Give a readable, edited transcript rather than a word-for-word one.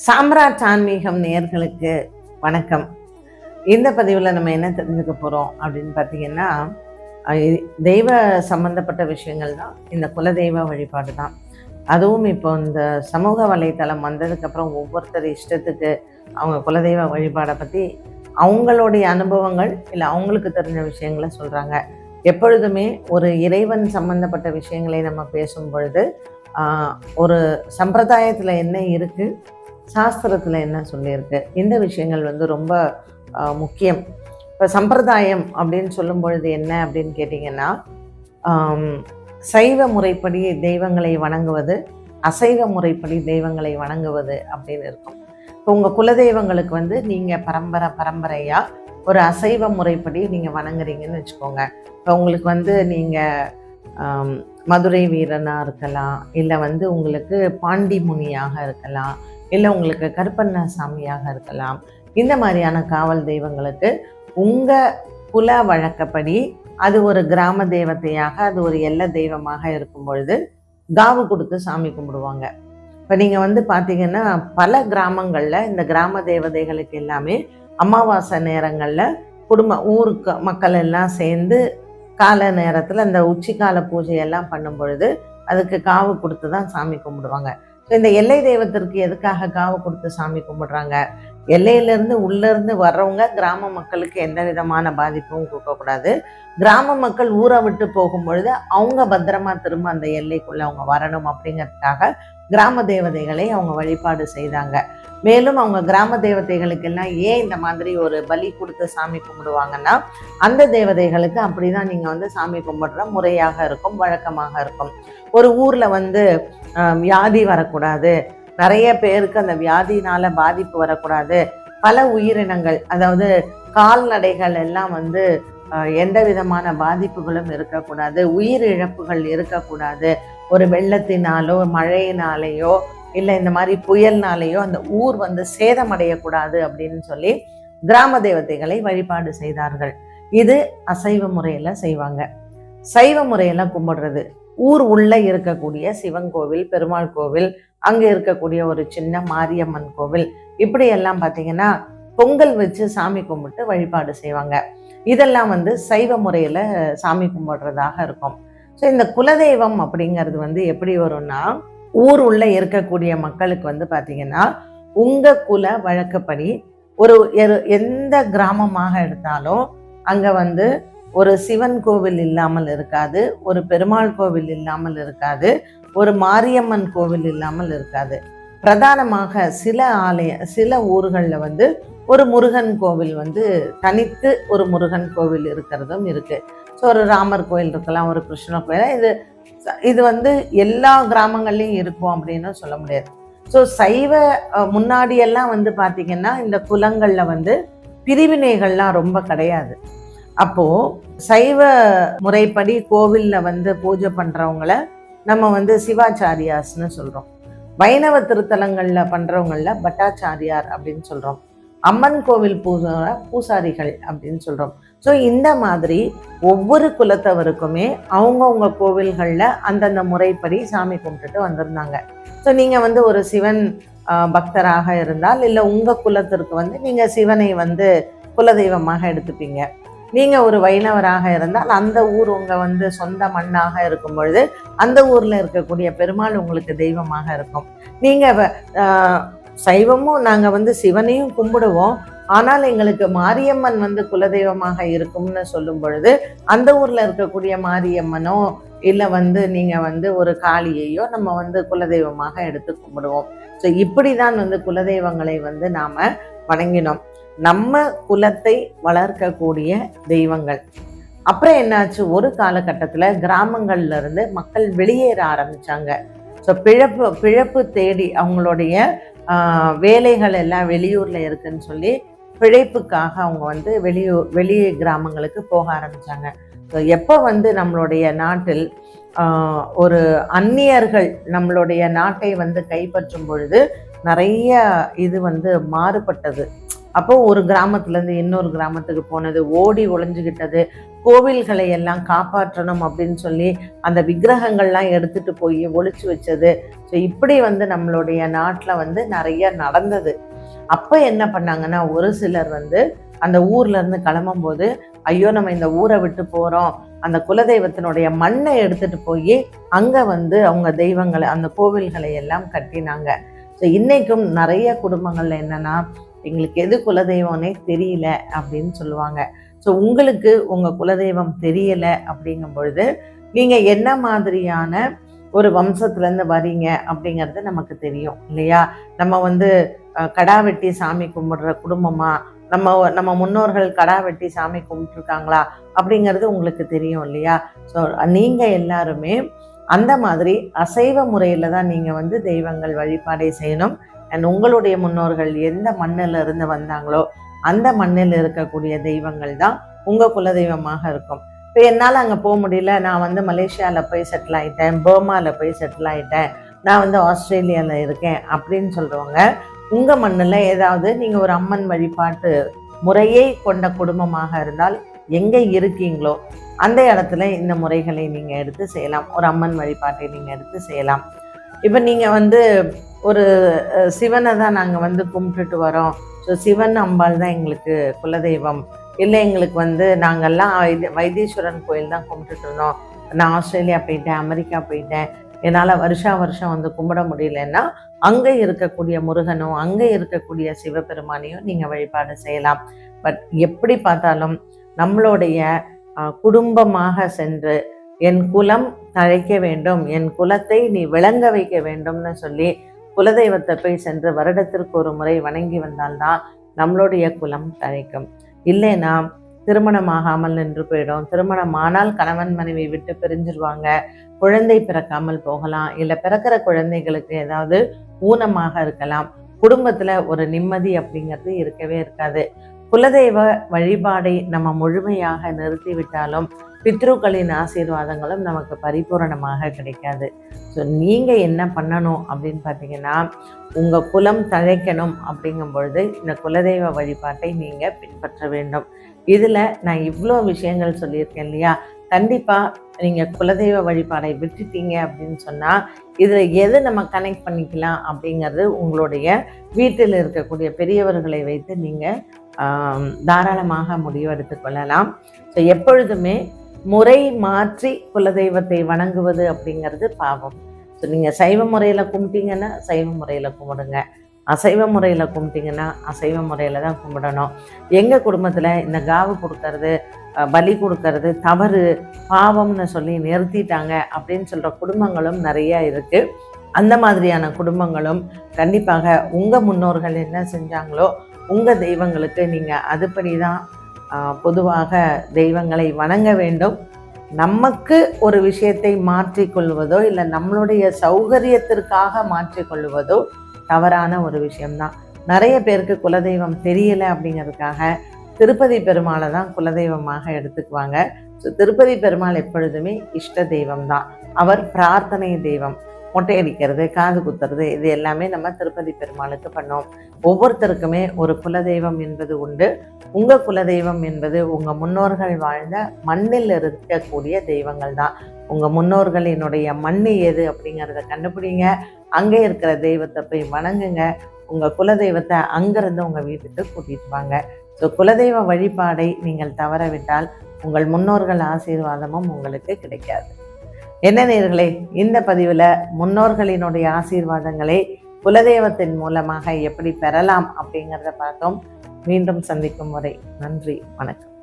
சாம்ராட் ஆன்மீகம் நேயர்களுக்கு வணக்கம். இந்த பதிவில் நம்ம என்ன தெரிஞ்சுக்க போகிறோம் அப்படின்னு பார்த்தீங்கன்னா, தெய்வ சம்பந்தப்பட்ட விஷயங்கள் தான். இந்த குலதெய்வ வழிபாடு தான். அதுவும் இப்போ இந்த சமூக வலைத்தளம் வந்ததுக்கப்புறம் ஒவ்வொருத்தர் இஷ்டத்துக்கு அவங்க குலதெய்வ வழிபாடை பற்றி அவங்களுடைய அனுபவங்கள் இல்லை அவங்களுக்கு தெரிஞ்ச விஷயங்களை சொல்கிறாங்க. எப்பொழுதுமே ஒரு இறைவன் சம்பந்தப்பட்ட விஷயங்களை நம்ம பேசும் பொழுது ஒரு சம்பிரதாயத்தில் என்ன இருக்குது, சாஸ்திரத்தில் என்ன சொல்லியிருக்கு, இந்த விஷயங்கள் ரொம்ப முக்கியம். இப்போ சம்பிரதாயம் அப்படின்னு சொல்லும் பொழுது என்ன அப்படின்னு கேட்டிங்கன்னா, சைவ முறைப்படி தெய்வங்களை வணங்குவது, அசைவ முறைப்படி தெய்வங்களை வணங்குவது அப்படின்னு இருக்கும். இப்போ உங்கள் குலதெய்வங்களுக்கு நீங்கள் பரம்பரையாக ஒரு அசைவ முறைப்படி நீங்கள் வணங்குறீங்கன்னு வச்சுக்கோங்க. இப்போ உங்களுக்கு நீங்கள் மதுரை வீரனாக இருக்கலாம், இல்லை உங்களுக்கு பாண்டி முனியாக இருக்கலாம், இல்லை உங்களுக்கு கருப்பண்ண சாமியாக இருக்கலாம். இந்த மாதிரியான காவல் தெய்வங்களுக்கு உங்கள் குல வழக்கப்படி அது ஒரு கிராம தேவதையாக, அது ஒரு எல்லை தெய்வமாக இருக்கும் பொழுது காவு கொடுத்து சாமி கும்பிடுவாங்க. இப்போ நீங்கள் பார்த்தீங்கன்னா பல கிராமங்களில் இந்த கிராம தேவதைகளுக்கு எல்லாமே அமாவாசை நேரங்களில் ஊருக்கு மக்கள் எல்லாம் சேர்ந்து கால நேரத்தில் அந்த உச்சிக்கால பூஜையெல்லாம் பண்ணும் பொழுது அதுக்கு காவு கொடுத்து தான் சாமி கும்பிடுவாங்க. ஸோ இந்த எல்லை தெய்வத்திற்கு எதுக்காக காவு கொடுத்து சாமி கும்பிடுறாங்க? எல்லையிலேருந்து உள்ளேருந்து வர்றவங்க கிராம மக்களுக்கு எந்த விதமான பாதிப்பும் கொடுக்கக்கூடாது. கிராம மக்கள் ஊரை விட்டு போகும் பொழுது அவங்க பத்திரமா திரும்ப அந்த எல்லைக்குள்ளே அவங்க வரணும் அப்படிங்கிறதுக்காக கிராம தேவதைகளை அவங்க வழிபாடு செய்தாங்க. மேலும் அவங்க கிராம தேவதைகளுக்கெல்லாம் ஏன் இந்த மாதிரி ஒரு பலி கொடுத்து சாமி கும்பிடுவாங்கன்னா, அந்த தேவதைகளுக்கு அப்படி தான் நீங்கள் சாமி கும்பிடுற முறையாக இருக்கும், வழக்கமாக இருக்கும். ஒரு ஊரில் வியாதி வரக்கூடாது, நிறைய பேருக்கு அந்த வியாதினால பாதிப்பு வரக்கூடாது, பல உயிரினங்கள் அதாவது கால்நடைகள் எல்லாம் எந்த விதமான பாதிப்புகளும் இருக்கக்கூடாது, உயிர் இழப்புகள் இருக்கக்கூடாது. ஒரு வெள்ளத்தினாலோ மழையினாலேயோ இல்லை இந்த மாதிரி புயல்னாலேயோ அந்த ஊர் சேதமடையக்கூடாது அப்படின்னு சொல்லி கிராம தேவதைகளை வழிபாடு செய்தார்கள். இது அசைவ முறையில் செய்வாங்க. சைவ முறையில் கும்பிடுறது, ஊர் உள்ள இருக்கக்கூடிய சிவன் கோவில், பெருமாள் கோவில், அங்கே இருக்கக்கூடிய ஒரு சின்ன மாரியம்மன் கோவில், இப்படி எல்லாம் பார்த்தீங்கன்னா பொங்கல் வச்சு சாமி கும்பிட்டு வழிபாடு செய்வாங்க. இதெல்லாம் சைவ முறையில் சாமி கும்பிடுறதாக இருக்கும். ஸோ இந்த குலதெய்வம் அப்படிங்கிறது எப்படி வரும்னா, ஊர் உள்ள இருக்கக்கூடிய மக்களுக்கு பார்த்தீங்கன்னா உங்கள் குல வழக்கப்படி ஒரு எந்த கிராமமாக எடுத்தாலும் அங்கே ஒரு சிவன் கோவில் இல்லாமல் இருக்காது, ஒரு பெருமாள் கோவில் இல்லாமல் இருக்காது, ஒரு மாரியம்மன் கோவில் இல்லாமல் இருக்காது. பிரதானமாக சில ஊர்களில் ஒரு முருகன் கோவில் தனித்து ஒரு முருகன் கோவில் இருக்கிறதும் இருக்கு. ஸோ ஒரு ராமர் கோயில் இருக்கலாம், ஒரு கிருஷ்ணர் கோயில், இது எல்லா கிராமங்கள்லையும் இருக்கும் அப்படின்னு சொல்ல முடியாது. ஸோ சைவ முன்னாடியெல்லாம் பார்த்தீங்கன்னா இந்த குலங்களில் பிரிவினைகள்லாம் ரொம்ப கிடையாது. அப்போது சைவ முறைப்படி கோவிலில் பூஜை பண்ணுறவங்கள நம்ம சிவாச்சாரியாஸ்ன்னு சொல்கிறோம். வைணவ திருத்தலங்களில் பண்ணுறவங்கள பட்டாச்சாரியார் அப்படின்னு சொல்கிறோம். அம்மன் கோவில் பூசாரிகள் அப்படின்னு சொல்கிறோம். ஸோ இந்த மாதிரி ஒவ்வொரு குலத்தவருக்குமே அவங்கவுங்க கோவில்களில் அந்தந்த முறைப்படி சாமி கும்பிட்டுட்டு வந்திருந்தாங்க. ஸோ நீங்கள் ஒரு சிவன் பக்தராக இருந்தால், இல்லை உங்கள் குலத்திற்கு நீங்கள் சிவனை குலதெய்வமாக எடுத்துப்பீங்க. நீங்கள் ஒரு வைணவராக இருந்தால் அந்த ஊர் உங்கள் சொந்த மண்ணாக இருக்கும் பொழுது அந்த ஊரில் இருக்கக்கூடிய பெருமாள் உங்களுக்கு தெய்வமாக இருக்கும். நீங்கள் சைவமும் நாங்கள் சிவனையும் கும்பிடுவோம், ஆனால் எங்களுக்கு மாரியம்மன் குலதெய்வமாக இருக்கும்னு சொல்லும் பொழுது அந்த ஊரில் இருக்கக்கூடிய மாரியம்மனோ இல்லை நீங்கள் ஒரு காளியையோ நம்ம குலதெய்வமாக எடுத்து கும்பிடுவோம். ஸோ இப்படி தான் குலதெய்வங்களை நாம் வணங்கினோம். நம்ம குலத்தை வளர்க்கக்கூடிய தெய்வங்கள். அப்புறம் என்னாச்சு, ஒரு காலகட்டத்தில் கிராமங்கள்ல இருந்து மக்கள் வெளியேற ஆரம்பித்தாங்க. ஸோ பிழப்பு தேடி அவங்களுடைய வேலைகள் எல்லாம் வெளியூரில் இருக்குன்னு சொல்லி பிழைப்புக்காக அவங்க வெளி கிராமங்களுக்கு போக ஆரம்பித்தாங்க. ஸோ எப்போ நம்மளுடைய நாட்டில் ஒரு அந்நியர்கள் நம்மளுடைய நாட்டை கைப்பற்றும் பொழுது நிறைய இது மாறுபட்டது. அப்போ ஒரு கிராமத்துலேருந்து இன்னொரு கிராமத்துக்கு போனது, ஓடி ஒளிஞ்சுக்கிட்டது, கோவில்களை எல்லாம் காப்பாற்றணும் அப்படின்னு சொல்லி அந்த விக்கிரகங்கள்லாம் எடுத்துட்டு போய் ஒளிச்சு வச்சது. ஸோ இப்படி நம்மளுடைய நாட்டில் நிறைய நடந்தது. அப்போ என்ன பண்ணாங்கன்னா, ஒரு சிலர் அந்த ஊர்ல இருந்து கிளம்பும் போது, ஐயோ நம்ம இந்த ஊரை விட்டு போறோம், அந்த குலதெய்வத்தினுடைய மண்ணை எடுத்துட்டு போய் அங்க அவங்க தெய்வங்களை, அந்த கோவில்களை எல்லாம் கட்டினாங்க. ஸோ இன்னைக்கும் நிறைய குடும்பங்கள்ல என்னன்னா, எங்களுக்கு எது குலதெய்வம்னே தெரியல அப்படின்னு சொல்லுவாங்க. ஸோ உங்களுக்கு உங்க குலதெய்வம் தெரியல அப்படிங்கும் பொழுது நீங்க என்ன மாதிரியான ஒரு வம்சத்துலேருந்து வரீங்க அப்படிங்கிறது நமக்கு தெரியும் இல்லையா? நம்ம கடா வெட்டி சாமி கும்பிடுற குடும்பமா, நம்ம முன்னோர்கள் கடா வெட்டி சாமி கும்பிட்டுருக்காங்களா அப்படிங்கிறது உங்களுக்கு தெரியும் இல்லையா? ஸோ நீங்கள் எல்லாருமே அந்த மாதிரி அசைவ முறையில் தான் நீங்கள் தெய்வங்கள் வழிபாடை செய்யணும். அண்ட் உங்களுடைய முன்னோர்கள் எந்த மண்ணில் இருந்து வந்தாங்களோ அந்த மண்ணில் இருக்கக்கூடிய தெய்வங்கள் தான் உங்கள் குலதெய்வமாக இருக்கும். இப்போ என்னால் அங்கே போக முடியல, நான் மலேசியாவில் போய் செட்டில் ஆகிட்டேன், பர்மாவில் போய் செட்டில் ஆகிட்டேன், நான் ஆஸ்திரேலியாவில் இருக்கேன் அப்படின்னு சொல்கிறவங்க, உங்கள் மண்ணில் ஏதாவது நீங்கள் ஒரு அம்மன் வழிபாட்டு முறையை கொண்ட குடும்பமாக இருந்தால் எங்கே இருக்கீங்களோ அந்த இடத்துல இந்த முறைகளை நீங்கள் எடுத்து செய்யலாம். ஒரு அம்மன் வழிபாட்டை நீங்கள் எடுத்து செய்யலாம். இப்போ நீங்கள் ஒரு சிவனை தான் நாங்கள் கும்பிட்டுட்டு வரோம், ஸோ சிவன் அம்பாள் தான் எங்களுக்கு குலதெய்வம், இல்லை எங்களுக்கு நாங்கள்லாம் வைத்தீஸ்வரன் கோயில் தான் கும்பிட்டுட்டு இருந்தோம், நான் ஆஸ்திரேலியா போயிட்டேன், அமெரிக்கா போயிட்டேன், என்னால் வருஷம் கும்பிட முடியலன்னா அங்கே இருக்கக்கூடிய முருகனும் அங்கே இருக்கக்கூடிய சிவபெருமானையும் நீங்கள் வழிபாடு செய்யலாம். பட் எப்படி பார்த்தாலும் நம்மளுடைய குடும்பமாக சென்று என் குலம் தழைக்க வேண்டும், என் குலத்தை நீ விளங்க வைக்க வேண்டும்னு சொல்லி குலதெய்வத்தை போய் சென்று வருடத்திற்கு ஒரு முறை வணங்கி வந்தால்தான் நம்மளுடைய குலம் தழைக்கும். இல்லைன்னா திருமணமாகாமல் நின்று போயிடும். திருமணமானால் கணவன் மனைவி விட்டு பிரிஞ்சிருவாங்க, குழந்தை பிறக்காமல் போகலாம், இல்லை பிறக்கிற குழந்தைகளுக்கு ஏதாவது ஊனமாக இருக்கலாம், குடும்பத்தில் ஒரு நிம்மதி அப்படிங்கிறது இருக்கவே இருக்காது. குலதெய்வ வழிபாடை நம்ம முழுமையாக நிறுத்திவிட்டாலும் பித்ருக்களின் ஆசீர்வாதங்களும் நமக்கு பரிபூரணமாக கிடைக்காது. ஸோ நீங்கள் என்ன பண்ணணும் அப்படின்னு பார்த்தீங்கன்னா, உங்கள் குலம் தழைக்கணும் அப்படிங்கும் பொழுது இந்த குலதெய்வ வழிபாட்டை நீங்கள் பின்பற்ற வேண்டும். இதில் நான் இவ்வளோ விஷயங்கள் சொல்லியிருக்கேன் இல்லையா? கண்டிப்பாக நீங்கள் குலதெய்வ வழிபாடை விட்டுட்டீங்க அப்படின்னு சொன்னால் இதில் எது நம்ம கனெக்ட் பண்ணிக்கலாம் அப்படிங்கிறது உங்களுடைய வீட்டில் இருக்கக்கூடிய பெரியவர்களை வைத்து நீங்கள் தாராளமாக முடிவெடுத்து கொள்ளலாம். ஸோ எப்பொழுதுமே முறை மாற்றி குலதெய்வத்தை வணங்குவது அப்படிங்கிறது பாவம். ஸோ நீங்கள் சைவ முறையில் கும்பிட்டீங்கன்னா சைவ முறையில் கும்பிடுங்க, அசைவ முறையில் கும்பிட்டிங்கன்னா அசைவ முறையில் தான் கும்பிடணும். எங்கள் குடும்பத்தில் இந்த காவு கொடுக்கறது, பலி கொடுக்கறது தவறு, பாவம்னு சொல்லி நிறுத்திட்டாங்க அப்படின்னு சொல்கிற குடும்பங்களும் நிறையா இருக்குது. அந்த மாதிரியான குடும்பங்களும் கண்டிப்பாக உங்கள் முன்னோர்கள் என்ன செஞ்சாங்களோ உங்கள் தெய்வங்களுக்கு நீங்கள் அதுபடி தான் பொதுவாக தெய்வங்களை வணங்க வேண்டும். நமக்கு ஒரு விஷயத்தை மாற்றிக்கொள்வதோ இல்லை நம்மளுடைய சௌகரியத்திற்காக மாற்றிக்கொள்வதோ தவறான ஒரு விஷயம்தான். நிறைய பேருக்கு குலதெய்வம் தெரியலை அப்படிங்கிறதுக்காக திருப்பதி பெருமாளை தான் குலதெய்வமாக எடுத்துக்குவாங்க. ஸோ திருப்பதி பெருமாள் எப்பொழுதுமே இஷ்ட தெய்வம் தான், அவர் பிரார்த்தனை தெய்வம். மொட்டை அடிக்கிறது, காது குத்துறது, இது எல்லாமே நம்ம திருப்பதி பெருமாளுக்கு பண்ணோம். ஒவ்வொருத்தருக்குமே ஒரு குலதெய்வம் என்பது உண்டு. உங்கள் குலதெய்வம் என்பது உங்கள் முன்னோர்கள் வாழ்ந்த மண்ணில் இருக்கக்கூடிய தெய்வங்கள் தான். உங்கள் முன்னோர்களினுடைய மண் எது அப்படிங்கிறத கண்டுபிடிங்க, அங்கே இருக்கிற தெய்வத்தை போய் வணங்குங்க, உங்கள் குலதெய்வத்தை அங்கேருந்து உங்கள் வீட்டுக்கு கூட்டிகிட்டு வாங்க. ஸோ குலதெய்வ வழிபாடை நீங்கள் தவறவிட்டால் உங்கள் முன்னோர்கள் ஆசீர்வாதமும் உங்களுக்கு கிடைக்காது. என்ன நேயர்களே, இந்த பதிவில் முன்னோர்களினுடைய ஆசீர்வாதங்களை குலதெய்வத்தின் மூலமாக எப்படி பெறலாம் அப்படிங்கிறத பார்த்தோம். மீண்டும் சந்திக்கும் வரை நன்றி, வணக்கம்.